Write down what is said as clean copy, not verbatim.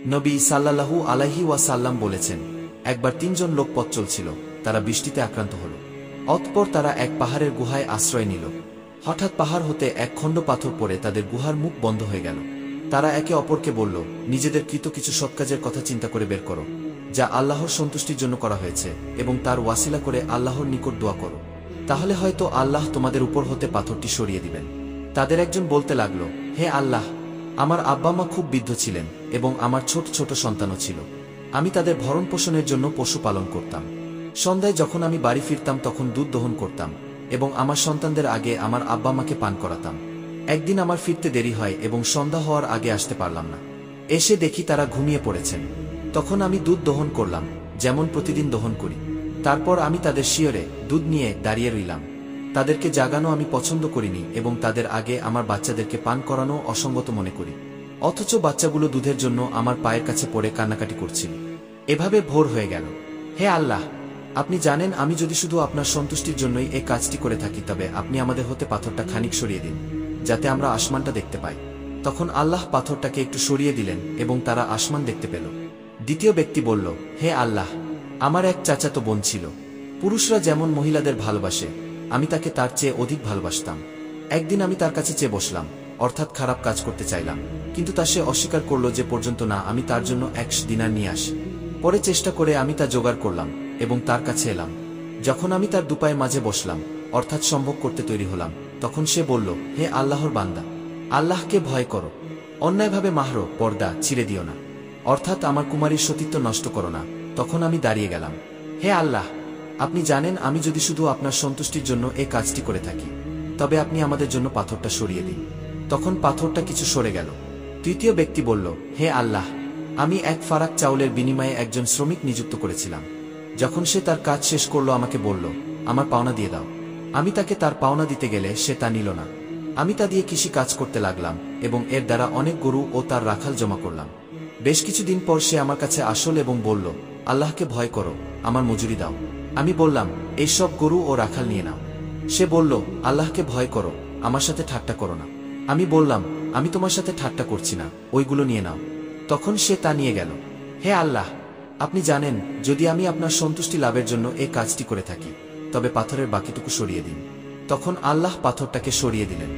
নবী সাল্লাল্লাহু আলাইহি ওয়াসাল্লাম বলেছেন, একবার ৩ জন লোক পথ চলছিল, তারা বৃষ্টিতে আক্রান্ত হল। অতঃপর তারা এক পাহাড়ের গুহায় আশ্রয় নিল। হঠাৎ পাহাড় হতে এক খণ্ড পাথর পড়ে তাদের গুহার মুখ বন্ধ হয়ে গেল। তারা একে অপরকে বলল, নিজেদের কৃত কিছু সৎকাজের কথা চিন্তা করে বের করো, যা আল্লাহর সন্তুষ্টির জন্য করা হয়েছে, এবং তার ওয়াসিলা করে আল্লাহর নিকট দোয়া করো, তাহলে হয়তো আল্লাহ তোমাদের উপর হতে পাথরটি সরিয়ে দিবেন। তাদের একজন বলতে লাগল, হে আল্লাহ, আমার আব্বা মা খুব বৃদ্ধ ছিলেন এবং আমার ছোট ছোট সন্তানও ছিল। আমি তাদের ভরণ পোষণের জন্য পশু পালন করতাম। সন্ধ্যায় যখন আমি বাড়ি ফিরতাম তখন দুধ দহন করতাম এবং আমার সন্তানদের আগে আমার আব্বা মাকে পান করাতাম। একদিন আমার ফিরতে দেরি হয় এবং সন্ধ্যা হওয়ার আগে আসতে পারলাম না। এসে দেখি তারা ঘুমিয়ে পড়েছেন। তখন আমি দুধ দহন করলাম, যেমন প্রতিদিন দহন করি। তারপর আমি তাদের শিয়রে দুধ নিয়ে দাঁড়িয়ে রইলাম। তাদেরকে জাগানো আমি পছন্দ করিনি এবং তাদের আগে আমার বাচ্চাদেরকে পান করানো অসঙ্গত মনে করি। অথচ বাচ্চাগুলো দুধের জন্য আমার পায়ের কাছে পড়ে কান্নাকাটি করছিল। এভাবে ভোর হয়ে গেল। হে আল্লাহ, আপনি জানেন আমি যদি শুধু আপনার সন্তুষ্টির জন্যই এই কাজটি করে থাকি, তবে আপনি আমাদের হতে পাথরটা খানিক সরিয়ে দিন, যাতে আমরা আসমানটা দেখতে পাই। তখন আল্লাহ পাথরটাকে একটু সরিয়ে দিলেন এবং তারা আসমান দেখতে পেল। দ্বিতীয় ব্যক্তি বলল, হে আল্লাহ, আমার এক চাচাতো বোন ছিল। পুরুষরা যেমন মহিলাদের ভালোবাসে, আমি তাকে তার চেয়ে অধিক ভালোবাসতাম। একদিন আমি তার কাছে চেয়ে বসলাম, অর্থাৎ খারাপ কাজ করতে চাইলাম, কিন্তু তা সে অস্বীকার করল যে পর্যন্ত না আমি তার জন্য 100 দিনার নিয়ে আসি। পরে চেষ্টা করে আমি তা জোগাড় করলাম এবং তার কাছে এলাম। যখন আমি তার দুপায়ের মাঝে বসলাম, অর্থাৎ সম্ভোগ করতে তৈরি হলাম, তখন সে বলল, হে আল্লাহর বান্দা, আল্লাহকে ভয় করো, অন্যায়ভাবে মাহর পর্দা ছিঁড়ে দিও না, অর্থাৎ আমার কুমারীর সতীত্ব নষ্ট করো না। তখন আমি দাঁড়িয়ে গেলাম। হে আল্লাহ, আপনি জানেন আমি যদি শুধু আপনার সন্তুষ্টির জন্য এই কাজটি করে থাকি, তবে আপনি আমাদের জন্য পাথরটা সরিয়ে দিন। তখন পাথরটা কিছু সরে গেল। তৃতীয় ব্যক্তি বলল, হে আল্লাহ, আমি এক ফারাক চাউলের বিনিময়ে একজন শ্রমিক নিযুক্ত করেছিলাম। যখন সে তার কাজ শেষ করল আমাকে বলল, আমার পাওনা দিয়ে দাও। আমি তাকে তার পাওনা দিতে গেলে সে তা নিল না। আমি তা দিয়ে কৃষি কাজ করতে লাগলাম এবং এর দ্বারা অনেক গরু ও তার রাখাল জমা করলাম। বেশ কিছুদিন পর সে আমার কাছে আসল এবং বলল, আল্লাহকে ভয় করো, আমার মজুরি দাও। আমি বললাম, এই সব গরু ও রাখাল নিয়ে নাও। সে বলল, আল্লাহকে ভয় করো, আমার সাথে ঠাট্টা করো না। আমি বললাম, আমি তোমার সাথে ঠাট্টা করছি না, ওইগুলো নিয়ে নাও। তখন সে তা নিয়ে গেল। হে আল্লাহ, আপনি জানেন যদি আমি আপনার সন্তুষ্টি লাভের জন্য এই কাজটি করে থাকি, তবে পাথরের বাকিটুকু সরিয়ে দিন। তখন আল্লাহ পাথরটাকে সরিয়ে দিলেন।